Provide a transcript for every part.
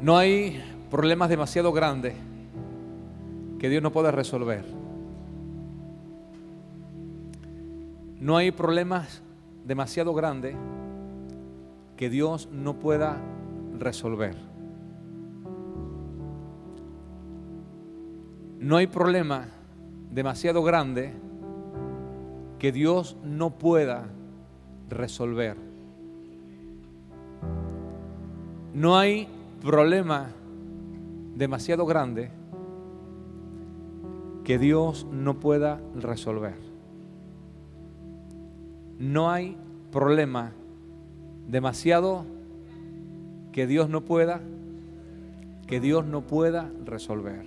No hay problemas demasiado grandes que Dios no pueda resolver. No hay problemas demasiado grandes que Dios no pueda resolver. No hay problema demasiado grande que Dios no pueda resolver. No hay problema demasiado grande que Dios no pueda resolver. No hay problema demasiado que Dios no pueda resolver.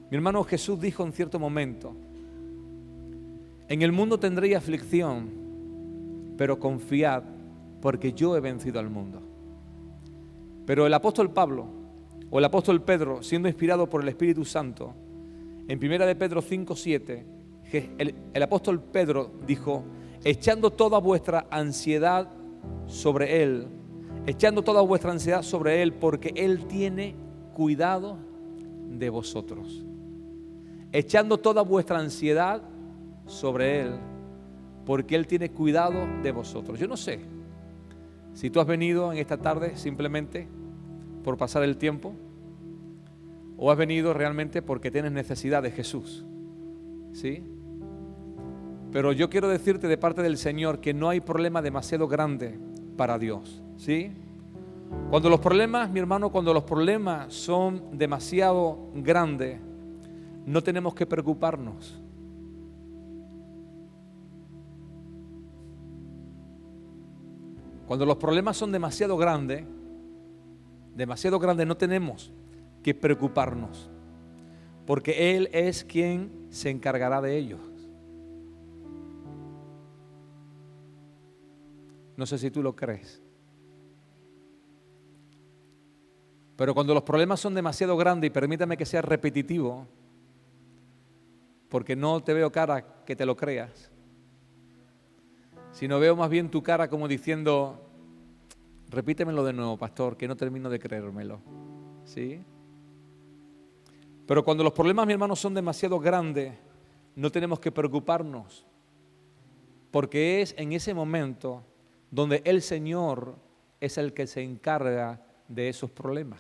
Mi hermano, Jesús dijo en cierto momento: en el mundo tendréis aflicción, pero confiad, porque yo he vencido al mundo. Pero el apóstol Pablo, o el apóstol Pedro, siendo inspirado por el Espíritu Santo, en 1 de Pedro 5:7, el apóstol Pedro dijo: echando toda vuestra ansiedad sobre Él, porque Él tiene cuidado de vosotros. Echando toda vuestra ansiedad sobre Él, porque Él tiene cuidado de vosotros. Yo no sé si tú has venido en esta tarde simplemente por pasar el tiempo, o has venido realmente porque tienes necesidad de Jesús, ¿sí? Pero yo quiero decirte de parte del Señor que no hay problema demasiado grande para Dios, ¿sí? Cuando los problemas, mi hermano, cuando los problemas son demasiado grandes, no tenemos que preocuparnos. Cuando los problemas son demasiado grandes, no tenemos que preocuparnos, porque Él es quien se encargará de ellos. No sé si tú lo crees. Pero cuando los problemas son demasiado grandes, y permítame que sea repetitivo, porque no te veo cara que te lo creas, sino veo más bien tu cara como diciendo: repítemelo de nuevo, pastor, que no termino de creérmelo, ¿sí? Pero cuando los problemas, mi hermano, son demasiado grandes, no tenemos que preocuparnos, porque es en ese momento donde el Señor es el que se encarga de esos problemas,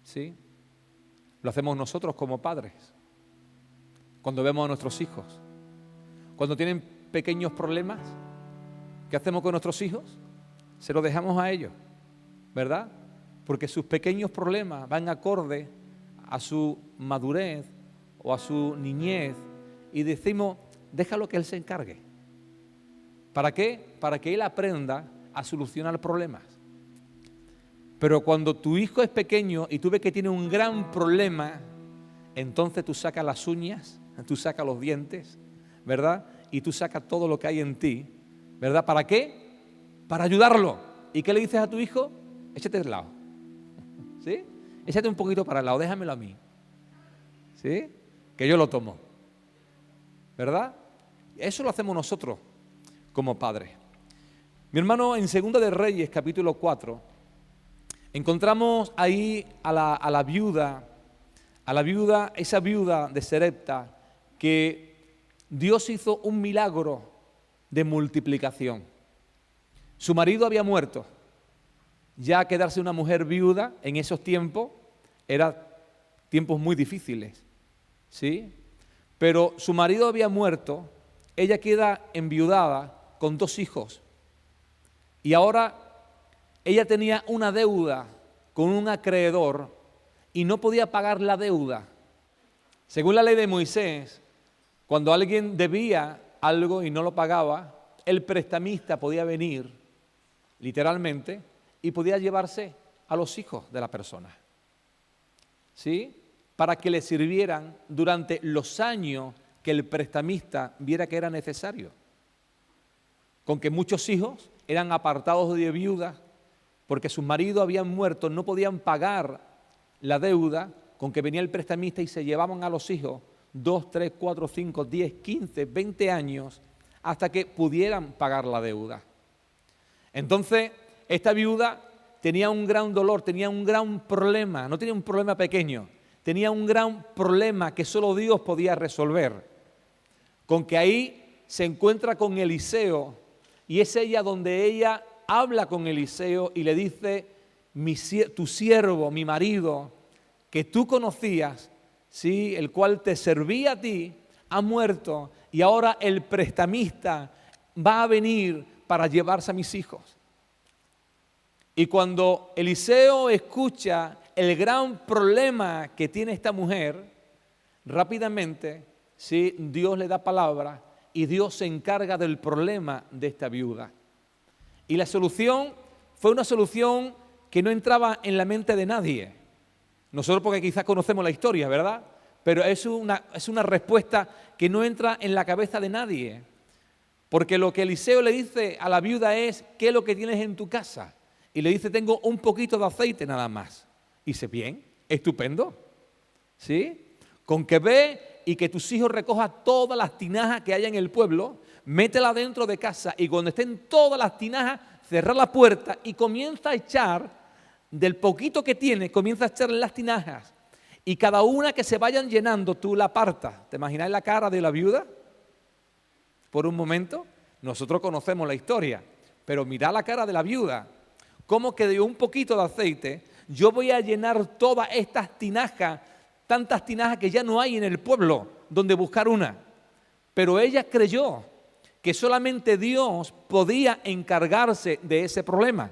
¿sí? Lo hacemos nosotros como padres, cuando vemos a nuestros hijos. Cuando tienen pequeños problemas, ¿qué hacemos con nuestros hijos? Se los dejamos a ellos, ¿verdad? Porque sus pequeños problemas van acorde a su madurez o a su niñez, y decimos: déjalo que Él se encargue. ¿Para qué? Para que Él aprenda a solucionar problemas. Pero cuando tu hijo es pequeño y tú ves que tiene un gran problema, entonces tú sacas las uñas, tú sacas los dientes, ¿verdad? Y tú sacas todo lo que hay en ti, ¿verdad? ¿Para qué? Para ayudarlo. ¿Y qué le dices a tu hijo? Échate de lado, ¿sí? Échate un poquito para el lado, déjamelo a mí, ¿sí? Que yo lo tomo, ¿verdad? Eso lo hacemos nosotros como padres. Mi hermano, en 2 de Reyes, capítulo 4, encontramos ahí a la viuda, esa viuda de Sarepta, que Dios hizo un milagro de multiplicación. Su marido había muerto. Ya quedarse una mujer viuda en esos tiempos eran tiempos muy difíciles, ¿sí? Pero su marido había muerto, ella queda enviudada con 2 hijos. Y ahora ella tenía una deuda con un acreedor y no podía pagar la deuda. Según la ley de Moisés, cuando alguien debía algo y no lo pagaba, el prestamista podía venir, literalmente, y podía llevarse a los hijos de la persona, ¿sí? Para que le sirvieran durante los años que el prestamista viera que era necesario. Con que muchos hijos eran apartados de viudas porque sus maridos habían muerto, no podían pagar la deuda, con que venía el prestamista y se llevaban a los hijos 2, 3, 4, 5, 10, 15, 20 años hasta que pudieran pagar la deuda. Entonces, esta viuda tenía un gran dolor, tenía un gran problema, no tenía un problema pequeño, tenía un gran problema que solo Dios podía resolver. Con que ahí se encuentra con Eliseo y es ella donde ella habla con Eliseo y le dice, tu siervo, mi marido, que tú conocías, ¿sí?, el cual te servía a ti, ha muerto y ahora el prestamista va a venir para llevarse a mis hijos. Y cuando Eliseo escucha el gran problema que tiene esta mujer, rápidamente, ¿sí?, Dios le da palabra y Dios se encarga del problema de esta viuda. Y la solución fue una solución que no entraba en la mente de nadie. Nosotros porque quizás conocemos la historia, ¿verdad? Pero es una respuesta que no entra en la cabeza de nadie. Porque lo que Eliseo le dice a la viuda es, ¿qué es lo que tienes en tu casa? Y le dice, tengo un poquito de aceite nada más. Y dice, bien, estupendo, ¿sí? Con que ve y que tus hijos recojan todas las tinajas que haya en el pueblo, métela dentro de casa y cuando estén todas las tinajas, cerrar la puerta y comienza a echar, del poquito que tiene, comienza a echarle las tinajas. Y cada una que se vayan llenando, tú la apartas. ¿Te imagináis la cara de la viuda? Por un momento, nosotros conocemos la historia, pero mirad la cara de la viuda. Como que de un poquito de aceite, yo voy a llenar todas estas tinajas, tantas tinajas que ya no hay en el pueblo, donde buscar una. Pero ella creyó que solamente Dios podía encargarse de ese problema,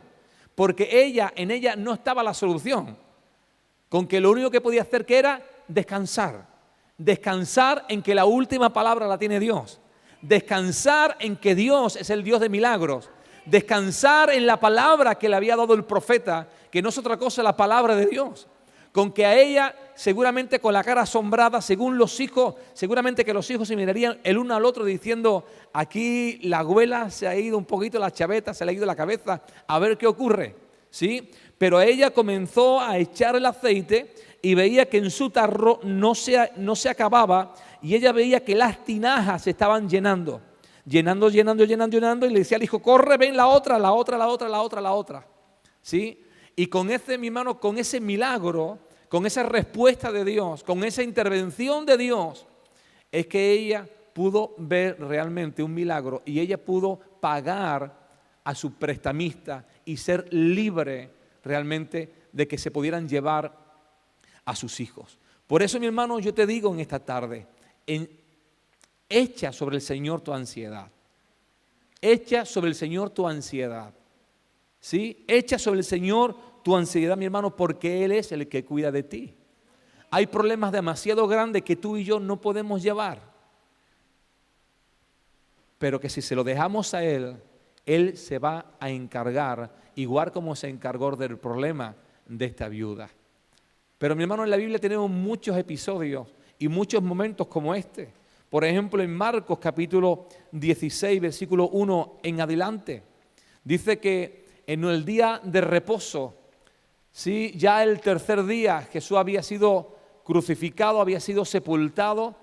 porque en ella no estaba la solución. Con que lo único que podía hacer que era descansar. Descansar en que la última palabra la tiene Dios. Descansar en que Dios es el Dios de milagros. Descansar en la palabra que le había dado el profeta, que no es otra cosa la palabra de Dios. Con que a ella, seguramente con la cara asombrada, según los hijos, seguramente que los hijos se mirarían el uno al otro diciendo, aquí la abuela se ha ido un poquito la chaveta, se le ha ido la cabeza, a ver qué ocurre, ¿sí? Pero ella comenzó a echar el aceite y veía que en su tarro no se acababa y ella veía que las tinajas se estaban llenando. Llenando y le decía al hijo, corre, ven la otra, ¿sí? Y con ese, mi hermano, con ese milagro, con esa respuesta de Dios, con esa intervención de Dios, es que ella pudo ver realmente un milagro y ella pudo pagar a su prestamista y ser libre realmente de que se pudieran llevar a sus hijos. Por eso, mi hermano, yo te digo en esta tarde, echa sobre el Señor tu ansiedad. Echa sobre el Señor tu ansiedad. ¿Sí? Echa sobre el Señor tu ansiedad, mi hermano, porque Él es el que cuida de ti. Hay problemas demasiado grandes que tú y yo no podemos llevar. Pero que si se lo dejamos a Él, Él se va a encargar, igual como se encargó del problema de esta viuda. Pero mi hermano, en la Biblia tenemos muchos episodios y muchos momentos como este. Por ejemplo, en Marcos capítulo 16, versículo 1 en adelante, dice que en el día de reposo, ¿sí?, ya el tercer día, Jesús había sido crucificado, había sido sepultado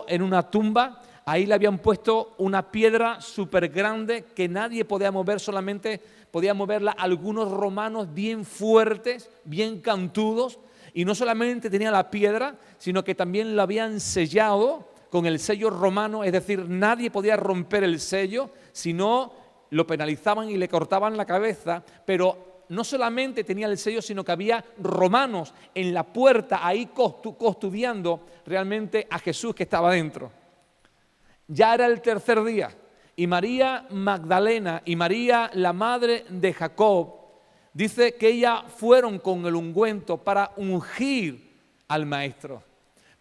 en una tumba. Ahí le habían puesto una piedra súper grande que nadie podía mover, solamente podía moverla algunos romanos bien fuertes, bien cantudos. Y no solamente tenía la piedra, sino que también la habían sellado con el sello romano. Es decir, nadie podía romper el sello, sino lo penalizaban y le cortaban la cabeza. Pero no solamente tenía el sello, sino que había romanos en la puerta ahí custodiando realmente a Jesús que estaba dentro. Ya era el tercer día y María Magdalena y María, la madre de Jacob, dice que ellas fueron con el ungüento para ungir al maestro.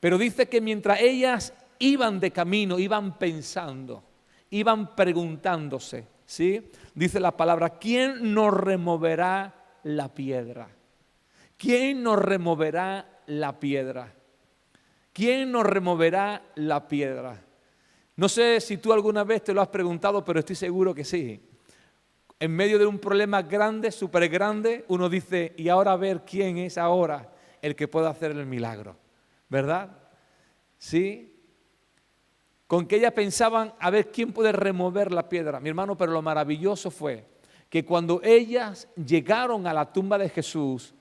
Pero dice que mientras ellas iban de camino, iban pensando, iban preguntándose, ¿sí? Dice la palabra, ¿quién nos removerá la piedra? ¿Quién nos removerá la piedra? ¿Quién nos removerá la piedra? No sé si tú alguna vez te lo has preguntado, pero estoy seguro que sí. En medio de un problema grande, súper grande, uno dice, y ahora a ver quién es ahora el que puede hacer el milagro, ¿verdad? ¿Sí? Con que ellas pensaban a ver quién puede remover la piedra. Mi hermano, pero lo maravilloso fue que cuando ellas llegaron a la tumba de Jesús,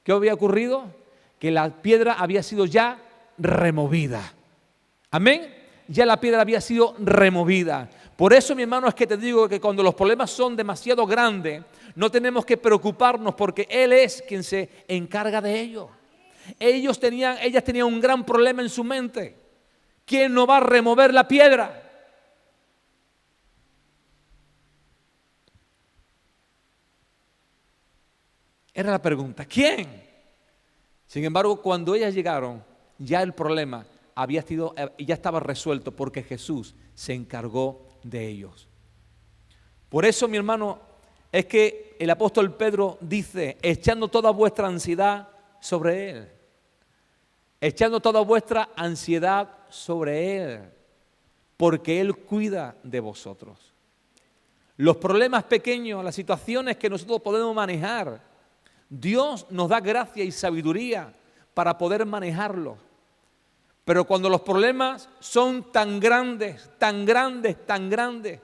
¿qué había ocurrido? Que la piedra había sido ya removida. Amén. Ya la piedra había sido removida. Por eso, mi hermano, es que te digo que cuando los problemas son demasiado grandes, no tenemos que preocuparnos porque Él es quien se encarga de ello. Ellas tenían un gran problema en su mente. ¿Quién no va a remover la piedra? Era la pregunta, ¿quién? Sin embargo, cuando ellas llegaron, ya el problema ya estaba resuelto porque Jesús se encargó de ellos. Por eso, mi hermano, es que el apóstol Pedro dice, echando toda vuestra ansiedad sobre Él. Echando toda vuestra ansiedad sobre Él, porque Él cuida de vosotros. Los problemas pequeños, las situaciones que nosotros podemos manejar, Dios nos da gracia y sabiduría para poder manejarlos. Pero cuando los problemas son tan grandes, tan grandes, tan grandes,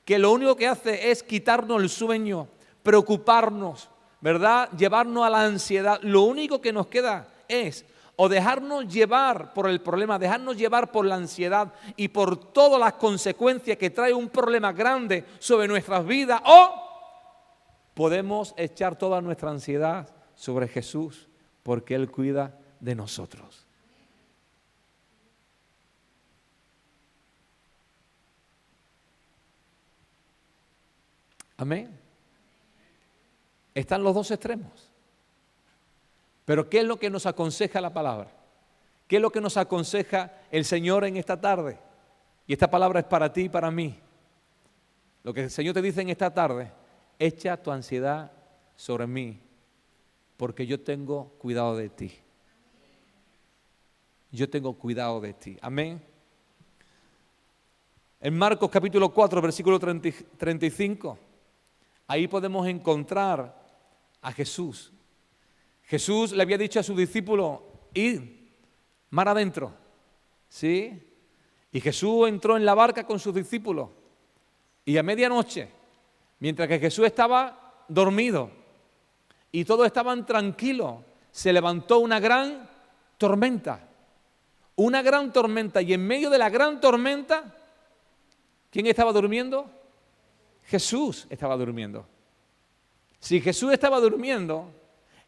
que lo único que hace es quitarnos el sueño, preocuparnos, ¿verdad? Llevarnos a la ansiedad. Lo único que nos queda es o dejarnos llevar por el problema, dejarnos llevar por la ansiedad y por todas las consecuencias que trae un problema grande sobre nuestras vidas, o podemos echar toda nuestra ansiedad sobre Jesús porque Él cuida de nosotros. Amén. Están los dos extremos. Pero ¿qué es lo que nos aconseja la palabra? ¿Qué es lo que nos aconseja el Señor en esta tarde? Y esta palabra es para ti y para mí. Lo que el Señor te dice en esta tarde, echa tu ansiedad sobre mí, porque yo tengo cuidado de ti. Yo tengo cuidado de ti. Amén. En Marcos capítulo 4, versículo 35, ahí podemos encontrar a Jesús. Jesús le había dicho a sus discípulos, id mar adentro, ¿sí? Y Jesús entró en la barca con sus discípulos. Y a medianoche, mientras que Jesús estaba dormido y todos estaban tranquilos, se levantó una gran tormenta. Una gran tormenta. Y en medio de la gran tormenta, ¿quién estaba durmiendo? Jesús estaba durmiendo. Si Jesús estaba durmiendo,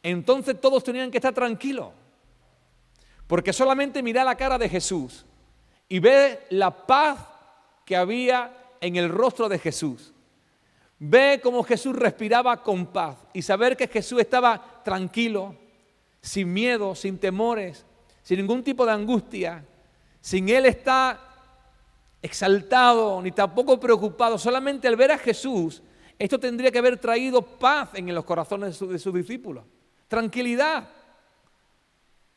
entonces todos tenían que estar tranquilos, porque solamente mira la cara de Jesús y ve la paz que había en el rostro de Jesús. Ve cómo Jesús respiraba con paz y saber que Jesús estaba tranquilo, sin miedo, sin temores, sin ningún tipo de angustia, sin Él estar exaltado ni tampoco preocupado. Solamente al ver a Jesús, esto tendría que haber traído paz en los corazones de sus discípulos. Tranquilidad,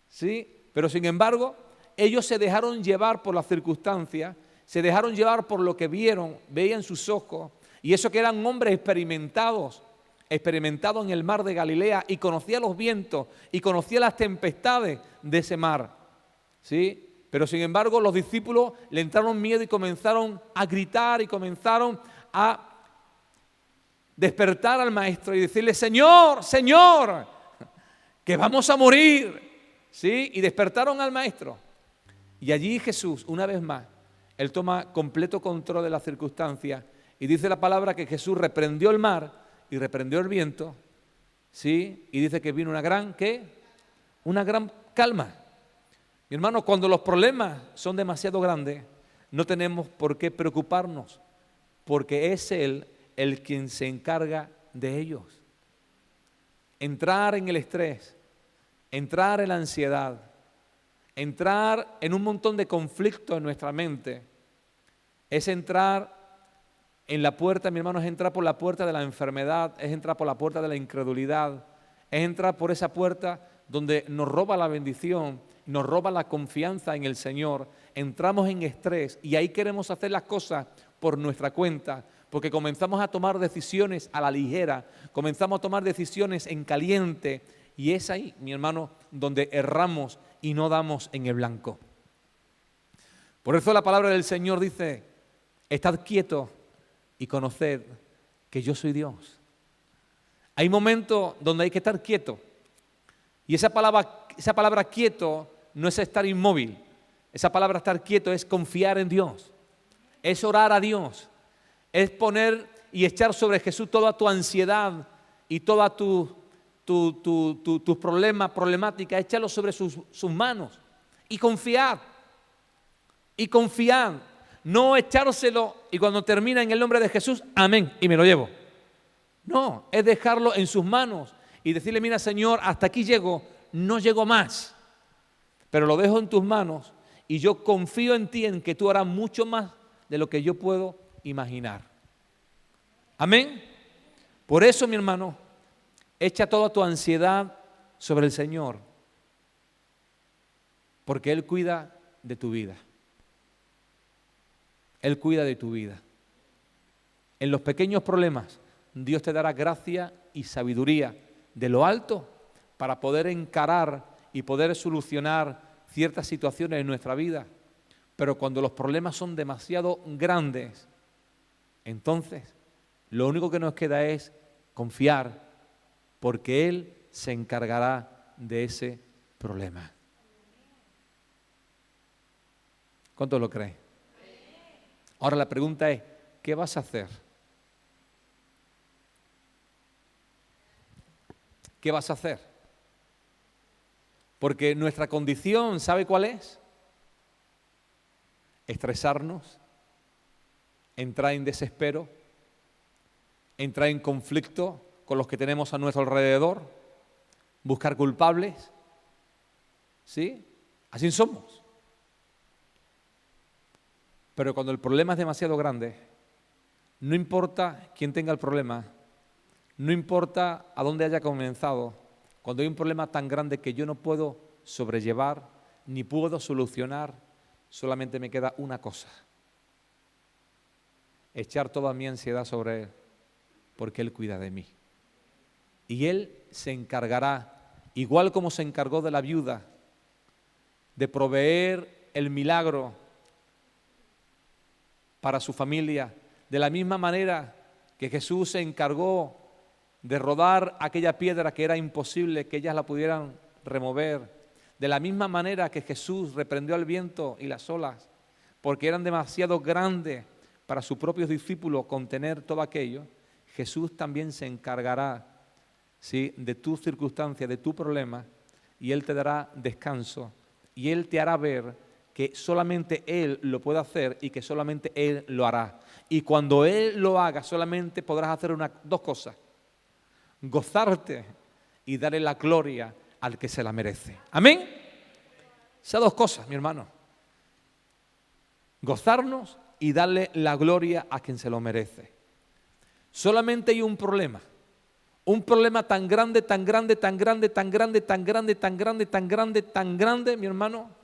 ¿sí? Pero sin embargo, ellos se dejaron llevar por las circunstancias, se dejaron llevar por lo que veían sus ojos, y eso que eran hombres experimentados en el mar de Galilea, y conocía los vientos y conocía las tempestades de ese mar, ¿sí? Pero sin embargo, los discípulos le entraron miedo y comenzaron a gritar y comenzaron a despertar al maestro y decirle, Señor, Señor, que vamos a morir, ¿sí? Y despertaron al maestro. Y allí Jesús, una vez más, Él toma completo control de las circunstancias y dice la palabra que Jesús reprendió el mar y reprendió el viento, ¿sí? Y dice que vino una gran, ¿qué? Una gran calma. Mi hermano, cuando los problemas son demasiado grandes, no tenemos por qué preocuparnos, porque es Él el quien se encarga de ellos. Entrar en el estrés, entrar en la ansiedad, entrar en un montón de conflictos en nuestra mente, es entrar en la puerta, mi hermano, es entrar por la puerta de la enfermedad, es entrar por la puerta de la incredulidad, es entrar por esa puerta donde nos roba la bendición, nos roba la confianza en el Señor. Entramos en estrés y ahí queremos hacer las cosas por nuestra cuenta, porque comenzamos a tomar decisiones a la ligera, comenzamos a tomar decisiones en caliente, y es ahí, mi hermano, donde erramos y no damos en el blanco. Por eso la palabra del Señor dice, estad quietos y conoced que yo soy Dios. Hay momentos donde hay que estar quieto. Y esa palabra quieto no es estar inmóvil. Esa palabra estar quieto es confiar en Dios. Es orar a Dios. Es poner y echar sobre Jesús toda tu ansiedad y toda tus problemática. Échalo sobre sus manos. Y confiar. Y confiar. No echárselo y cuando termina en el nombre de Jesús, amén, y me lo llevo. No, es dejarlo en sus manos y decirle, mira Señor, hasta aquí llego, no llego más. Pero lo dejo en tus manos y yo confío en ti, en que tú harás mucho más de lo que yo puedo imaginar. Amén. Por eso, mi hermano, echa toda tu ansiedad sobre el Señor, porque Él cuida de tu vida. Él cuida de tu vida. En los pequeños problemas, Dios te dará gracia y sabiduría de lo alto para poder encarar y poder solucionar ciertas situaciones en nuestra vida. Pero cuando los problemas son demasiado grandes, entonces lo único que nos queda es confiar, porque Él se encargará de ese problema. ¿Cuántos lo creen? Ahora la pregunta es, ¿qué vas a hacer? ¿Qué vas a hacer? Porque nuestra condición, ¿sabe cuál es? Estresarnos, entrar en desespero, entrar en conflicto con los que tenemos a nuestro alrededor, buscar culpables. ¿Sí? Así somos. Pero cuando el problema es demasiado grande, no importa quién tenga el problema, no importa a dónde haya comenzado, cuando hay un problema tan grande que yo no puedo sobrellevar ni puedo solucionar, solamente me queda una cosa: echar toda mi ansiedad sobre Él, porque Él cuida de mí. Y Él se encargará, igual como se encargó de la viuda, de proveer el milagro para su familia, de la misma manera que Jesús se encargó de rodar aquella piedra que era imposible que ellas la pudieran remover, de la misma manera que Jesús reprendió al viento y las olas, porque eran demasiado grandes para sus propios discípulos contener todo aquello. Jesús también se encargará, ¿sí?, de tu circunstancia, de tu problema, y Él te dará descanso, y Él te hará ver que solamente Él lo puede hacer y que solamente Él lo hará. Y cuando Él lo haga, solamente podrás hacer dos cosas: gozarte y darle la gloria al que se la merece. ¿Amén? Esas dos cosas, mi hermano. Gozarnos y darle la gloria a quien se lo merece. Solamente hay un problema tan grande, tan grande, tan grande, tan grande, tan grande, tan grande, tan grande, tan grande, mi hermano,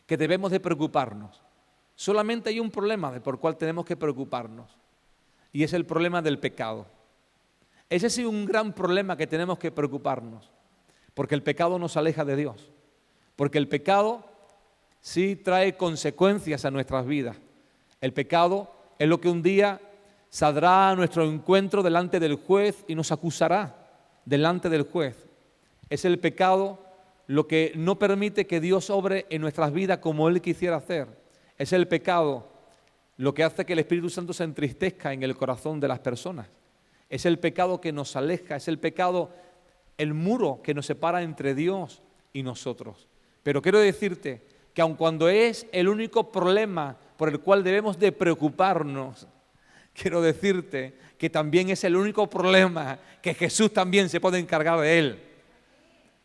que debemos de preocuparnos. Solamente hay un problema por el cual tenemos que preocuparnos, y es el problema del pecado. Ese es un gran problema que tenemos que preocuparnos, porque el pecado nos aleja de Dios, porque el pecado sí trae consecuencias a nuestras vidas. El pecado es lo que un día saldrá a nuestro encuentro delante del juez y nos acusará delante del juez. Es el pecado lo que no permite que Dios obre en nuestras vidas como Él quisiera hacer. Es el pecado lo que hace que el Espíritu Santo se entristezca en el corazón de las personas. Es el pecado que nos aleja, es el pecado, el muro que nos separa entre Dios y nosotros. Pero quiero decirte que aun cuando es el único problema por el cual debemos de preocuparnos, quiero decirte que también es el único problema que Jesús también se puede encargar de él.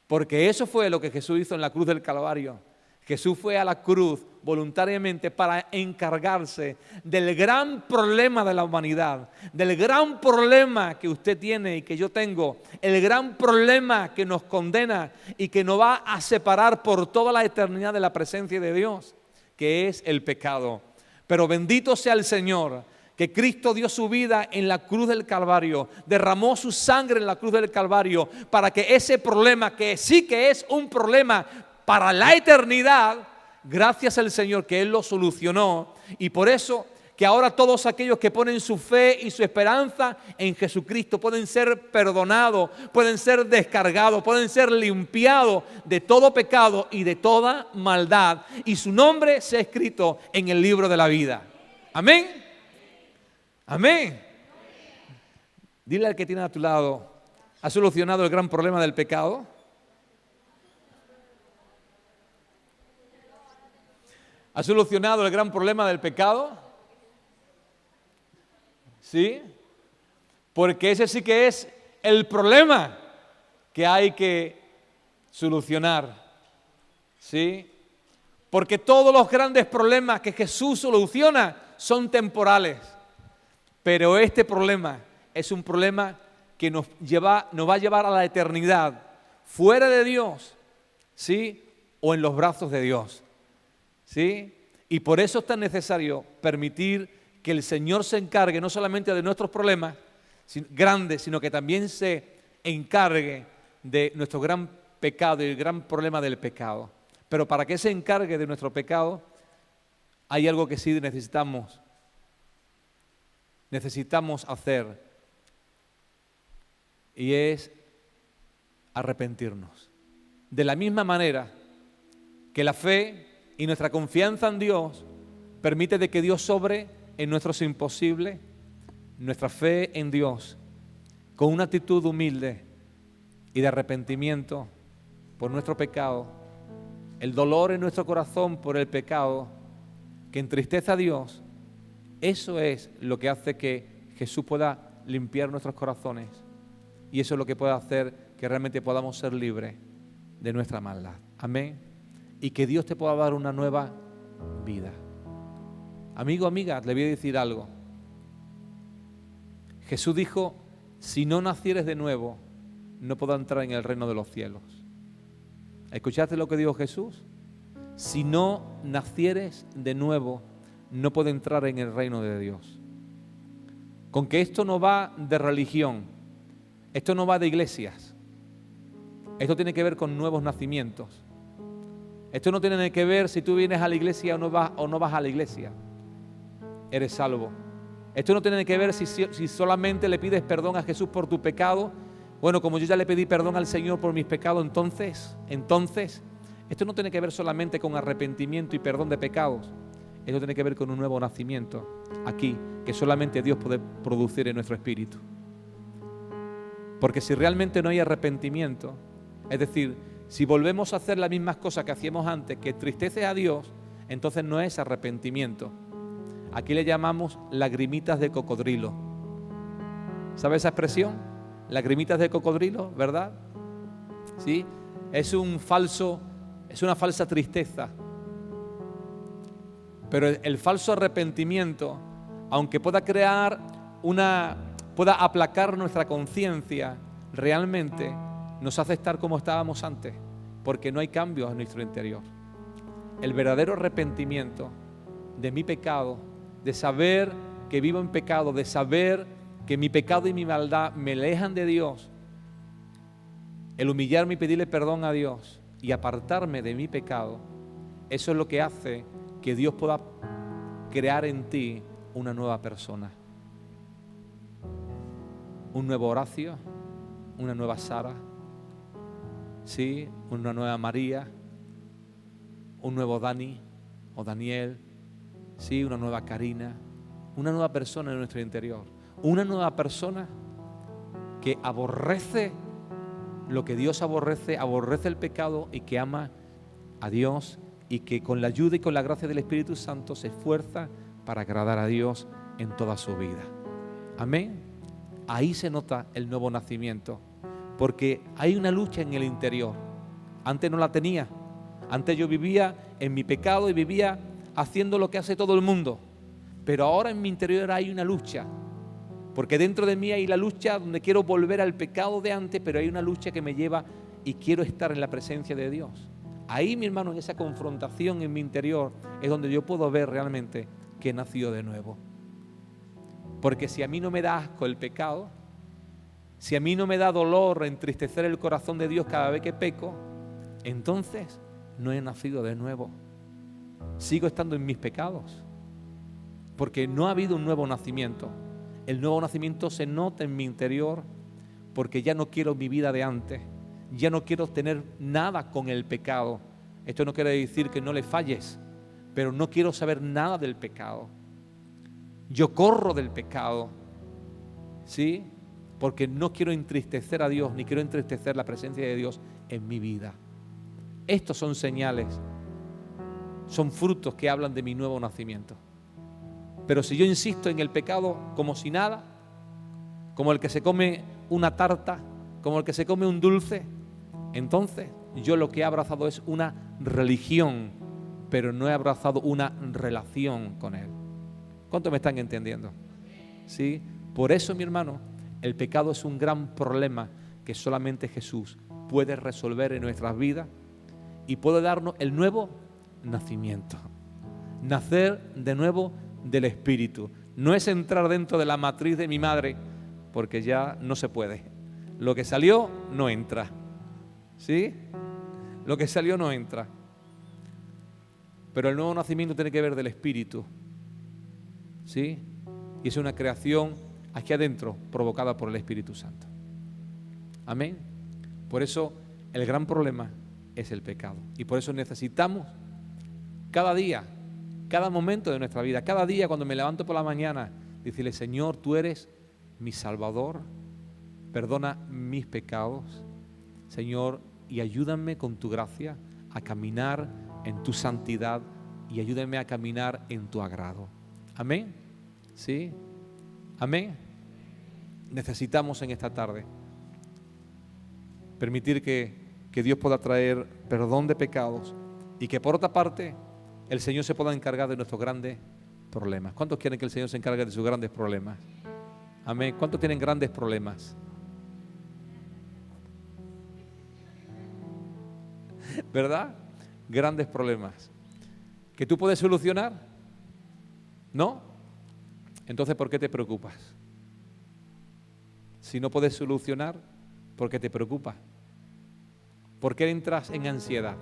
Porque eso fue lo que Jesús hizo en la cruz del Calvario. Jesús fue a la cruz voluntariamente para encargarse del gran problema de la humanidad, del gran problema que usted tiene y que yo tengo, el gran problema que nos condena y que nos va a separar por toda la eternidad de la presencia de Dios, que es el pecado. Pero bendito sea el Señor, que Cristo dio su vida en la cruz del Calvario, derramó su sangre en la cruz del Calvario, para que ese problema, que sí que es un problema para la eternidad, gracias al Señor que Él lo solucionó. Y por eso que ahora todos aquellos que ponen su fe y su esperanza en Jesucristo pueden ser perdonados, pueden ser descargados, pueden ser limpiados de todo pecado y de toda maldad, y su nombre sea escrito en el libro de la vida. Amén. Amén. Dile al que tiene a tu lado: ¿has solucionado el gran problema del pecado? ¿Has solucionado el gran problema del pecado? ¿Sí? Porque ese sí que es el problema que hay que solucionar. ¿Sí? Porque todos los grandes problemas que Jesús soluciona son temporales. Pero este problema es un problema que nos va a llevar a la eternidad, fuera de Dios, ¿sí? O en los brazos de Dios, ¿sí? Y por eso es tan necesario permitir que el Señor se encargue no solamente de nuestros problemas grandes, sino que también se encargue de nuestro gran pecado y el gran problema del pecado. Pero para que se encargue de nuestro pecado, hay algo que sí necesitamos hacer, y es arrepentirnos. De la misma manera que la fe y nuestra confianza en Dios permite de que Dios sobre en nuestros imposibles, nuestra fe en Dios, con una actitud humilde y de arrepentimiento por nuestro pecado, el dolor en nuestro corazón por el pecado que entristece a Dios, eso es lo que hace que Jesús pueda limpiar nuestros corazones, y eso es lo que puede hacer que realmente podamos ser libres de nuestra maldad. Amén. Y que Dios te pueda dar una nueva vida. Amigo, amiga, le voy a decir algo. Jesús dijo: si no nacieres de nuevo, no podrás entrar en el reino de los cielos. ¿Escuchaste lo que dijo Jesús? Si no nacieres de nuevo, no puedes entrar en el reino de Dios. Con que esto no va de religión, esto no va de iglesias, esto tiene que ver con nuevos nacimientos. Esto no tiene que ver si tú vienes a la iglesia o no vas a la iglesia. Eres salvo. Esto no tiene que ver si solamente le pides perdón a Jesús por tu pecado. Bueno, como yo ya le pedí perdón al Señor por mis pecados, entonces, esto no tiene que ver solamente con arrepentimiento y perdón de pecados. Esto tiene que ver con un nuevo nacimiento aquí, que solamente Dios puede producir en nuestro espíritu. Porque si realmente no hay arrepentimiento, es decir, si volvemos a hacer las mismas cosas que hacíamos antes, que entristece a Dios, entonces no es arrepentimiento. Aquí le llamamos lagrimitas de cocodrilo. ¿Sabe esa expresión? Lagrimitas de cocodrilo, ¿verdad? ¿Sí? Es una falsa tristeza. Pero el falso arrepentimiento, aunque pueda aplacar nuestra conciencia, realmente nos hace estar como estábamos antes, porque no hay cambios en nuestro interior. El verdadero arrepentimiento de mi pecado, de saber que vivo en pecado, de saber que mi pecado y mi maldad me alejan de Dios, el humillarme y pedirle perdón a Dios y apartarme de mi pecado, eso es lo que hace que Dios pueda crear en ti una nueva persona. Un nuevo Horacio, una nueva Sara, sí, una nueva María, un nuevo Dani o Daniel, sí, una nueva Karina, una nueva persona en nuestro interior, una nueva persona que aborrece lo que Dios aborrece, aborrece el pecado y que ama a Dios, y que con la ayuda y con la gracia del Espíritu Santo se esfuerza para agradar a Dios en toda su vida. Amén. Ahí se nota el nuevo nacimiento, porque hay una lucha en el interior. Antes no la tenía. Antes yo vivía en mi pecado y vivía haciendo lo que hace todo el mundo. Pero ahora en mi interior hay una lucha, porque dentro de mí hay la lucha donde quiero volver al pecado de antes, pero hay una lucha que me lleva y quiero estar en la presencia de Dios. Ahí, mi hermano, en esa confrontación en mi interior es donde yo puedo ver realmente que he nacido de nuevo. Porque si a mí no me da asco el pecado, si a mí no me da dolor entristecer el corazón de Dios cada vez que peco, entonces no he nacido de nuevo. Sigo estando en mis pecados. porque no ha habido un nuevo nacimiento. El nuevo nacimiento se nota en mi interior porque ya no quiero mi vida de antes. Ya no quiero tener nada con el pecado. Esto no quiere decir que no le falles, pero no quiero saber nada del pecado. Yo corro del pecado, ¿sí? Porque no quiero entristecer a Dios, ni quiero entristecer la presencia de Dios en mi vida. Estos son señales, son frutos que hablan de mi nuevo nacimiento. Pero si yo insisto en el pecado como si nada, como el que se come una tarta, como el que se come un dulce, entonces yo lo que he abrazado es una religión, pero no he abrazado una relación con Él. ¿Cuántos me están entendiendo? ¿Sí? Por eso, mi hermano, el pecado es un gran problema que solamente Jesús puede resolver en nuestras vidas y puede darnos el nuevo nacimiento. Nacer de nuevo del Espíritu. No es entrar dentro de la matriz de mi madre, porque ya no se puede. Lo que salió no entra. ¿Sí? Lo que salió no entra. Pero el nuevo nacimiento tiene que ver del Espíritu. ¿Sí? Y es una creación aquí adentro provocada por el Espíritu Santo. Amén. Por eso el gran problema es el pecado. Y por eso necesitamos cada día, cada momento de nuestra vida, cada día cuando me levanto por la mañana, decirle: Señor, tú eres mi Salvador, perdona mis pecados, Señor, y ayúdame con tu gracia a caminar en tu santidad y ayúdame a caminar en tu agrado. Amén. ¿Sí? Amén. Necesitamos en esta tarde permitir que Dios pueda traer perdón de pecados y que por otra parte el Señor se pueda encargar de nuestros grandes problemas. ¿Cuántos quieren que el Señor se encargue de sus grandes problemas? Amén. ¿Cuántos tienen grandes problemas? ¿Verdad? Grandes problemas. ¿Que tú puedes solucionar? ¿No? Entonces, ¿por qué te preocupas? Si no puedes solucionar, ¿por qué te preocupas? ¿Por qué entras en ansiedad?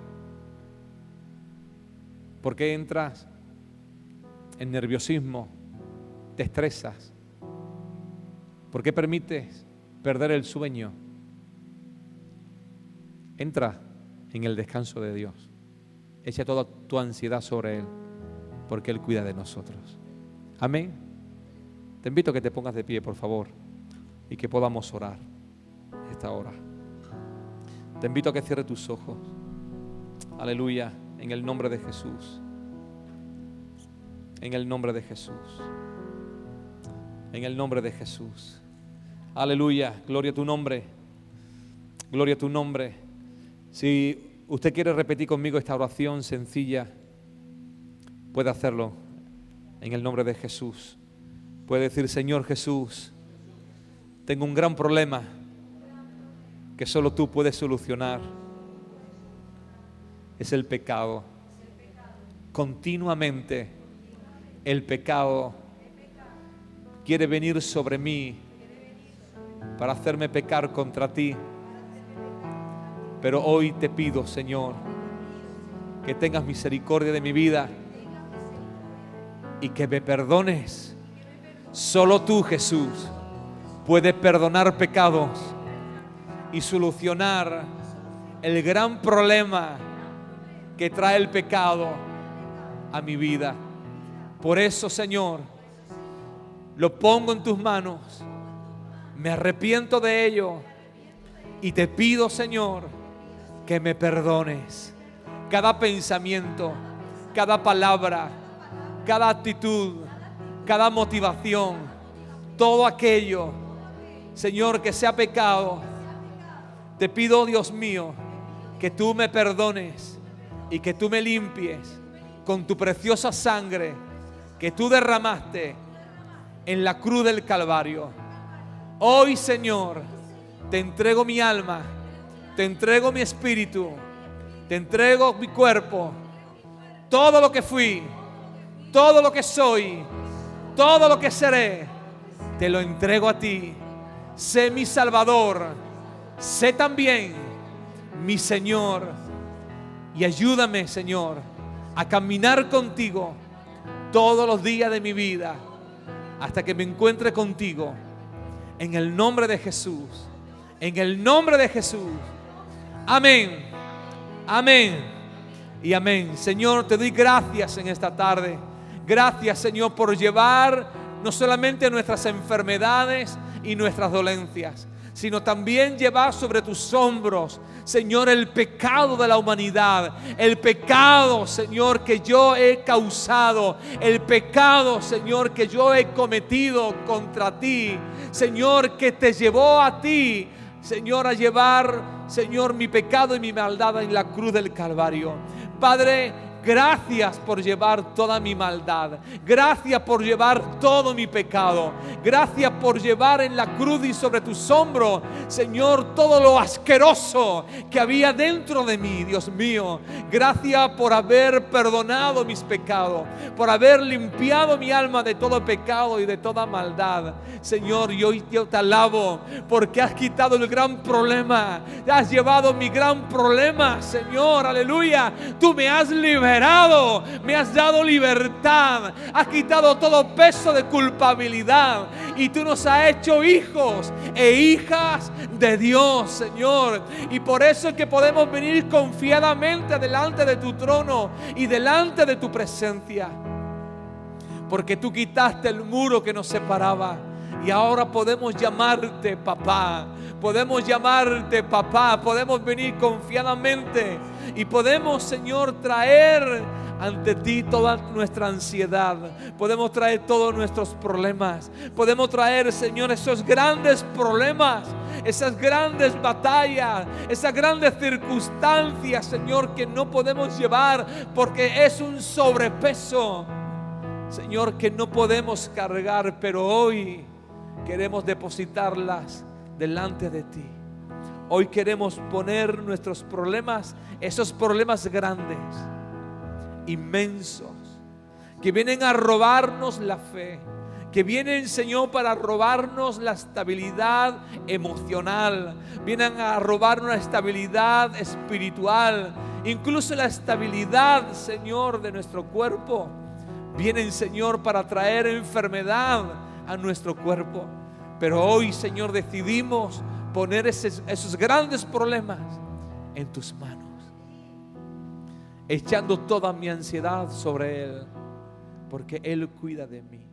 ¿Por qué entras en nerviosismo? ¿Te estresas? ¿Por qué permites perder el sueño? Entra en el descanso de Dios. Echa toda tu ansiedad sobre Él, porque Él cuida de nosotros. Amén. Te invito a que te pongas de pie, por favor, y que podamos orar esta hora. Te invito a que cierres tus ojos. Aleluya, en el nombre de Jesús. En el nombre de Jesús. En el nombre de Jesús. Aleluya, gloria a tu nombre. Gloria a tu nombre. Si usted quiere repetir conmigo esta oración sencilla, puede hacerlo en el nombre de Jesús. Puede decir: Señor Jesús, tengo un gran problema que solo tú puedes solucionar. Es el pecado. Continuamente el pecado quiere venir sobre mí para hacerme pecar contra ti. Pero hoy te pido, Señor, que tengas misericordia de mi vida y que me perdones. Solo tú, Jesús, puedes perdonar pecados y solucionar el gran problema que trae el pecado a mi vida. Por eso, Señor, lo pongo en tus manos. Me arrepiento de ello y te pido, Señor, que me perdones cada pensamiento, cada palabra, cada actitud, cada motivación, todo aquello, Señor, que sea pecado. Te pido, Dios mío, que tú me perdones y que tú me limpies con tu preciosa sangre que tú derramaste en la cruz del Calvario. Hoy, Señor, te entrego mi alma, te entrego mi espíritu, te entrego mi cuerpo, todo lo que fui, todo lo que soy, todo lo que seré, te lo entrego a ti. Sé mi Salvador, sé también mi Señor, y ayúdame, Señor, a caminar contigo todos los días de mi vida hasta que me encuentre contigo. En el nombre de Jesús. En el nombre de Jesús. Amén. Amén. Y amén. Señor, te doy gracias en esta tarde. Gracias, Señor, por llevar no solamente nuestras enfermedades y nuestras dolencias, sino también llevar sobre tus hombros, Señor, el pecado de la humanidad, el pecado, Señor, que yo he causado, el pecado, Señor, que yo he cometido contra ti, Señor, que te llevó a ti, Señor, a llevar, Señor, mi pecado y mi maldad en la cruz del Calvario. Padre, gracias por llevar toda mi maldad. Gracias por llevar todo mi pecado. Gracias por llevar en la cruz y sobre tus hombros, Señor, todo lo asqueroso que había dentro de mí, Dios mío. Gracias por haber perdonado mis pecados, por haber limpiado mi alma de todo pecado y de toda maldad. Señor, yo te alabo porque has quitado el gran problema. Has llevado mi gran problema, Señor, aleluya. Tú me has liberado. Me has dado libertad, has quitado todo peso de culpabilidad y tú nos has hecho hijos e hijas de Dios, Señor. Y por eso es que podemos venir confiadamente delante de tu trono y delante de tu presencia, porque tú quitaste el muro que nos separaba. Y ahora podemos llamarte papá. Podemos llamarte papá. Podemos venir confiadamente. Y podemos, Señor, traer ante ti toda nuestra ansiedad. Podemos traer todos nuestros problemas. Podemos traer, Señor, esos grandes problemas, esas grandes batallas, esas grandes circunstancias, Señor, que no podemos llevar porque es un sobrepeso, Señor, que no podemos cargar. Pero hoy queremos depositarlas delante de ti. Hoy queremos poner nuestros problemas, esos problemas grandes, inmensos, que vienen a robarnos la fe, que vienen, Señor, para robarnos la estabilidad emocional, vienen a robarnos la estabilidad espiritual, incluso la estabilidad, Señor, de nuestro cuerpo. Vienen, Señor, para traer enfermedad a nuestro cuerpo. Pero hoy, Señor, decidimos poner esos grandes problemas en tus manos, echando toda mi ansiedad sobre Él, porque Él cuida de mí.